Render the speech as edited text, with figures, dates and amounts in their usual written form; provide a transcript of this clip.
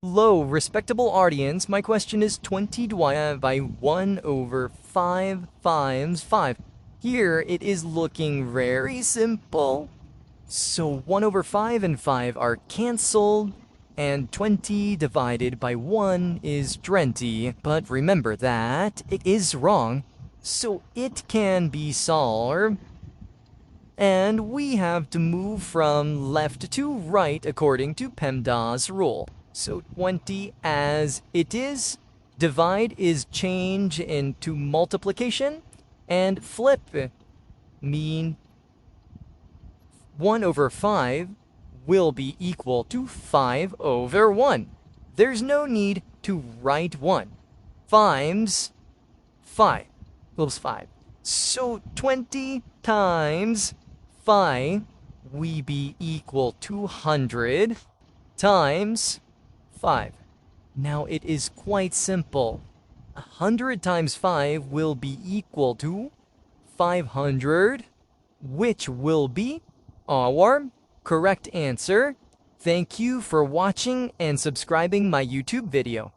Hello, respectable audience. My question is 20 divided by 1 over 5 times 5. Here it is looking very simple. So 1 over 5 and 5 are cancelled, and 20 divided by 1 is 20. But remember that it is wrong, so it can be solved. And we have to move from left to right according to PEMDAS rule. So 20 as it is, divide is change into multiplication, and flip mean 1 over 5 will be equal to 5 over 1. There's no need to write 1 times 5 equals 5. So 20 times 5 will be equal to 100 times 5. Now it is quite simple. 100 times 5 will be equal to 500, which will be our correct answer. Thank you for watching and subscribing my YouTube video.